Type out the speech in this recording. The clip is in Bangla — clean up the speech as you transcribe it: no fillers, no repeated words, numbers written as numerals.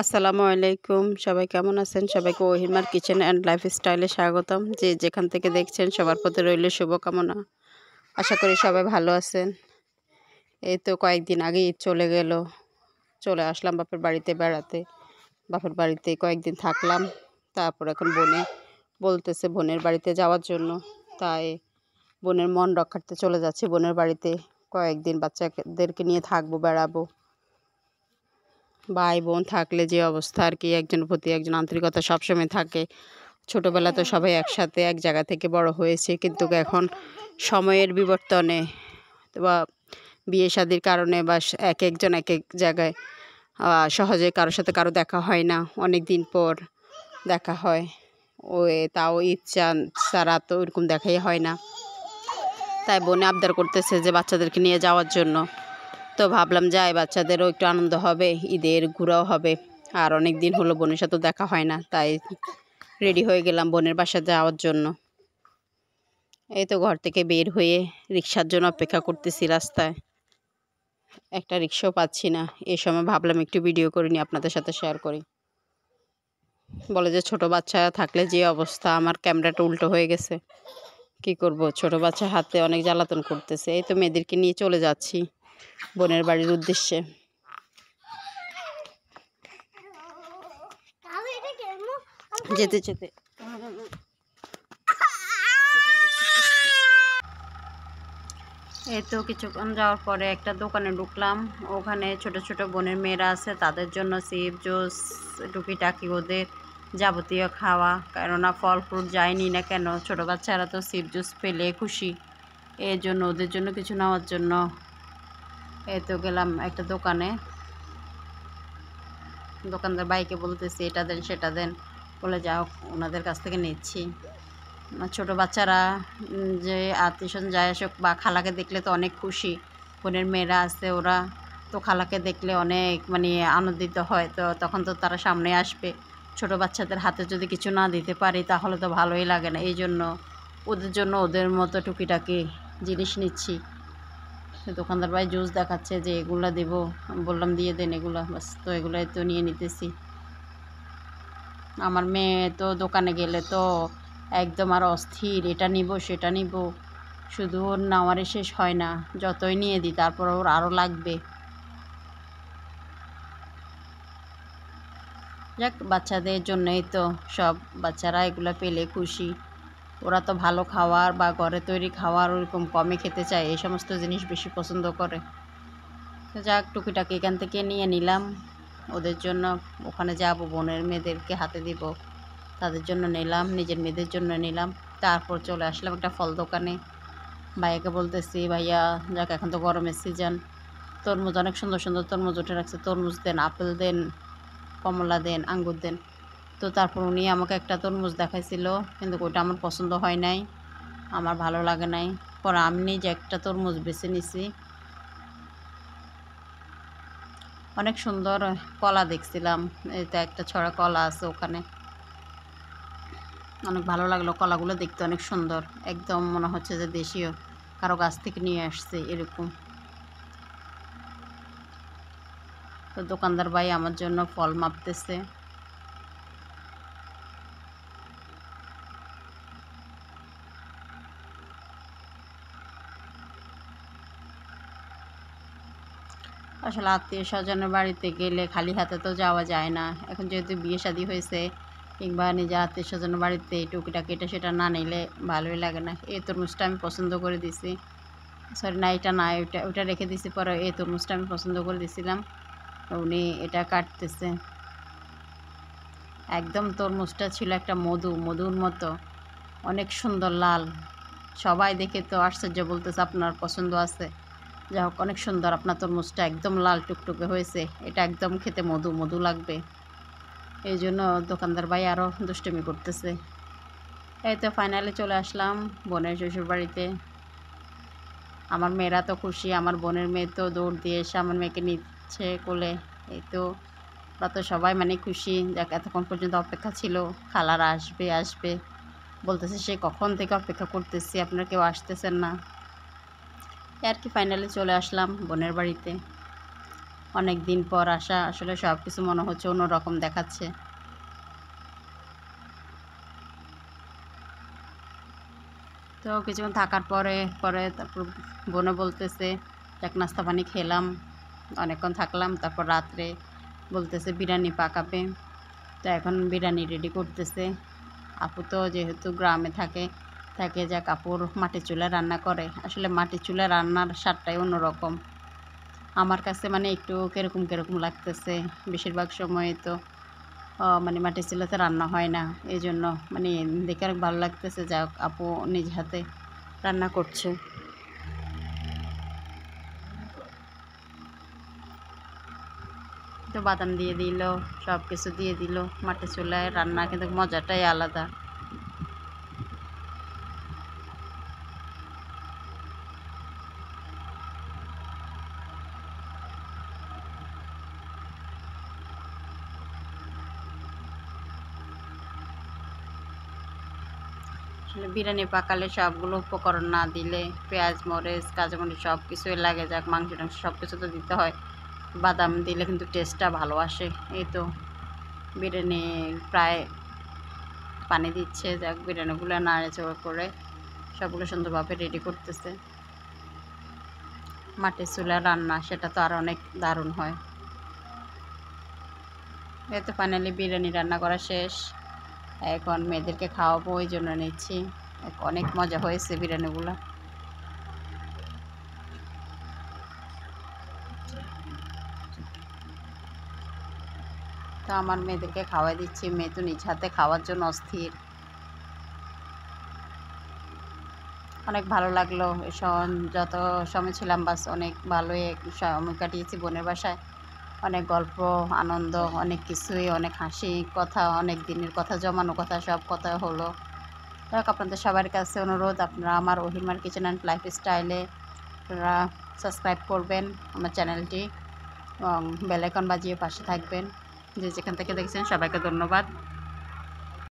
আসসালামু আলাইকুম, সবাই কেমন আছেন? সবাইকে ওহিমার কিচেন অ্যান্ড লাইফস্টাইলে স্বাগতম। যে যেখান থেকে দেখছেন সবার প্রতি রইল শুভকামনা। আশা করি সবাই ভালো আছেন। এই তো কয়েকদিন আগে ঈদ চলে গেল, চলে আসলাম বাপের বাড়িতে বেড়াতে। বাপের বাড়িতে কয়েকদিন থাকলাম, তারপর এখন বলতেছে বোনের বাড়িতে যাওয়ার জন্য। তাই বোনের মন রক্ষার্থে চলে যাচ্ছে বোনের বাড়িতে। কয়েকদিন বাচ্চাদেরকে নিয়ে থাকবো, বেড়াবো। ভাই বোন থাকলে যে অবস্থা আর কি, একজনের প্রতি একজন আন্তরিকতা সবসময় থাকে। ছোটোবেলা তো সবাই একসাথে এক জায়গা থেকে বড় হয়েছে, কিন্তু এখন সময়ের বিবর্তনে বা বিয়ে শাদির কারণে বা এক একজন এক এক জায়গায়, সহজে কারোর সাথে কারো দেখা হয় না, অনেক দিন পর দেখা হয়। তাও ইচ্ছা ছাড়া তো ওরকম দেখাই হয় না। তাই বোনে আবদার করতেছে যে বাচ্চাদেরকে নিয়ে যাওয়ার জন্য। তো ভাবলাম যাই, বাচ্চাদেরও একটু আনন্দ হবে, ঈদের ঘোরাও হবে। আর অনেক দিন হলো বোনের সাথে দেখা হয় না, তাই রেডি হয়ে গেলাম বোনের বাসা যাওয়ার জন্য। এই তো ঘর থেকে বের হয়ে রিক্সার জন্য অপেক্ষা করতেছি রাস্তায়। একটা রিক্সাও পাচ্ছি না। এই সময় ভাবলাম একটু ভিডিও করে নিয়ে আপনাদের সাথে শেয়ার করি। বলে যে ছোট বাচ্চা থাকলে যে অবস্থা, আমার ক্যামেরাটা উল্টো হয়ে গেছে। কি করব, ছোট বাচ্চা হাতে অনেক জ্বালাতন করতেছে। এই তো মেয়েদেরকে নিয়ে চলে যাচ্ছি বোনের বাড়ির উদ্দেশ্যে। যেতে যেতে এই তো কিছুক্ষণ যাওয়ার পরে একটা দোকানে ঢুকলাম। ওখানে ছোট ছোট বোনের মেয়েরা আছে, তাদের জন্য চিপ জুস টুকিটাকি ওদের যাবতীয় খাওয়া, কেননা ফল ফ্রুট যায়নি না কেন, ছোট বাচ্চারা তো চিপ জুস পেলে খুশি। এর জন্য ওদের জন্য কিছু নেওয়ার জন্য এই তো গেলাম একটা দোকানে। দোকানদার বাইকে বলতেছি এটা দেন সেটা দেন, বলে যাও ওনাদের কাছ থেকে নিচ্ছি। ছোট বাচ্চারা যে আত্মীয়স্বজন যায় আসুক বা খালাকে দেখলে তো অনেক খুশি। বোনের মেয়েরা আছে, ওরা তো খালাকে দেখলে অনেক আনন্দিত হয়। তো তখন তো তারা সামনে আসবে। ছোট বাচ্চাদের হাতে যদি কিছু না দিতে পারি তাহলে তো ভালোই লাগে না। এই জন্য ওদের জন্য ওদের মতো টুকিটাকি জিনিস নিচ্ছি। দোকানদার ভাই জুস দেখাচ্ছে যে এগুলো দেবো, বললাম দিয়ে দেন এগুলো, বাস তো এগুলোই তো নিয়ে নিতেছি। আমার মেয়ে তো দোকানে গেলে তো একদম আর অস্থির, এটা নিব সেটা নিব, শুধু ওর নেওয়ারে শেষ হয় না। যতই নিয়ে দিই তারপর ওর আরও লাগবে। যাক, বাচ্চাদের জন্যই তো সব, বাচ্চারা এগুলো পেলে খুশি। ওরা তো ভালো খাওয়ার বা ঘরে তৈরি খাওয়ার ওরকম কমে খেতে চায়, এই সমস্ত জিনিস বেশি পছন্দ করে। তো যাক, টুকিটাকি এখান থেকে নিয়ে নিলাম ওদের জন্য। ওখানে যাব, বোনের মেয়েদেরকে হাতে দিব, তাদের জন্য নিলাম, নিজের মেয়েদের জন্য নিলাম। তারপর চলে আসলাম একটা ফল দোকানে। ভাইয়াকে বলতেছি, ভাইয়া যাক এখন তো গরমের সিজন, তরমুজ অনেক সুন্দর সুন্দর তরমুজ উঠে রাখছে, তরমুজ দেন, আপেল দেন, কমলা দেন, আঙ্গুর দেন। তো তারপর উনি আমাকে একটা তরমুজ দেখাইছিল, কিন্তু ওইটা আমার পছন্দ হয় নাই, আমার ভালো লাগে নাই। পরে আমি নিজে একটা তরমুজ বেছে নিছি। অনেক সুন্দর কলা দেখছিলাম, এটা একটা ছড়া কলা আছে ওখানে, অনেক ভালো লাগলো। কলাগুলো দেখতে অনেক সুন্দর, একদম মনে হচ্ছে যে দেশীয় কারো গাছ থেকে নিয়ে আসছে এরকম। তো দোকানদার ভাই আমার জন্য ফল মাপতেছে। আসলে আত্মীয় স্বজনের বাড়িতে গেলে খালি হাতে তো যাওয়া যায় না। এখন যেহেতু বিয়ে শাদী হয়েছে, কিংবা নিজের আত্মীয় স্বজনের বাড়িতে টুকিটাকি এটা সেটা না নিলে ভালোই লাগে না। এই তরমুজটা আমি পছন্দ করে দিছি, সরি না, এটা না, ওটা রেখে দিছি। পরে এই তরমুজটা আমি পছন্দ করে দিছিলাম, উনি এটা কাটতেছে। একদম তরমুজটা ছিল একটা মধুর মতো, অনেক সুন্দর লাল। সবাই দেখে তো আশ্চর্য, বলতেছে আপনার পছন্দ আছে। যাই হোক, অনেক সুন্দর আপনার তরমুজটা, একদম লাল টুকটুকে হয়েছে, এটা একদম খেতে মধু লাগবে। এই জন্য দোকানদার ভাই আরও দুষ্টুমি করতেছে। এই তো ফাইনালি চলে আসলাম বোনের শ্বশুর বাড়িতে। আমার মেয়েরা তো খুশি, আমার বোনের মেয়ে তো দৌড় দিয়ে এসে আমার মেয়েকে নিচ্ছে কোলে। এই তো ওরা তো সবাই খুশি। যাক, এতক্ষণ পর্যন্ত অপেক্ষা ছিল, খালারা আসবে আসবে বলতেছে, সে কখন থেকে অপেক্ষা করতেছি, আপনারা কেউ আসতেছেন না। আর কি ফাইনালি চলে আসলাম বোনের বাড়িতে। অনেক দিন পর আসা, আসলে সব কিছু মনে হচ্ছে অন্যরকম দেখাচ্ছে। তো কিছুক্ষণ থাকার পরে পরে তারপর বোনও বলতেছে যাক নাস্তা পানি খেলাম, অনেকক্ষণ থাকলাম। তারপর রাত্রে বলতেছে বিরিয়ানি পাকাবে। তো এখন বিরিয়ানি রেডি করতেছে। আপু তো যেহেতু গ্রামে থাকে যাক আপুর মাটির চুলায় রান্না করে। আসলে মাটির চুলায় রান্নার স্বাদটাই অন্যরকম। আমার কাছে মানে একটু কিরকম কিরকম লাগতেছে। বেশিরভাগ সময় তো মানে মাটির চুলাতে রান্না হয় না, এই জন্য মানে দেখে অনেক ভালো লাগতেছে যাক আপু নিজ হাতে রান্না করছে। তো বাদাম দিয়ে দিল, সব কিছু দিয়ে দিল। মাটির চুলায় রান্না কিন্তু মজাটাই আলাদা। আসলে বিরিয়ানি পাকালে সবগুলো উপকরণ না দিলে, পেঁয়াজ মরিচ কাঁচামরিচ সব কিছুই লাগে, যাক মাংস টাংস সব কিছু তো দিতে হয়। বাদাম দিলে কিন্তু টেস্টটা ভালো আসে। এই তো বিরিয়ানি প্রায় পানি দিচ্ছে, যাক বিরিয়ানিগুলো নাড়াচাড়া করে সবগুলো সুন্দরভাবে রেডি করতেছে। মাটির চুলার রান্না সেটা তো আর অনেক দারুণ হয়। এই তো ফাইনালি বিরিয়ানি রান্না করা শেষ। এখন মেয়েদেরকে খাওয়াবো, ওই জন্য নিচ্ছি। অনেক মজা হয়েছে বিরিয়ানিগুলো। তো আমার মেয়েদেরকে খাওয়াই দিচ্ছি। মেয়ে তো নিজ হাতে খাওয়ার জন্য অস্থির। অনেক ভালো লাগলো যত সময় ছিলাম, বাস অনেক ভালোই সময় কাটিয়েছি বোনের বাসায়। অনেক গল্প, আনন্দ, অনেক কিছুই, অনেক হাসি কথা, অনেক দিনের কথা, জমানো কথা, সব কথা হলো। যাক আপনাদের সবার কাছে অনুরোধ, আপনারা আমার অহিমার কিচেন অ্যান্ড লাইফস্টাইলে আপনারা সাবস্ক্রাইব করবেন আমার চ্যানেলটি এবং বেল আইকন বাজিয়ে পাশে থাকবেন। যে যেখান থেকে দেখছেন সবাইকে ধন্যবাদ।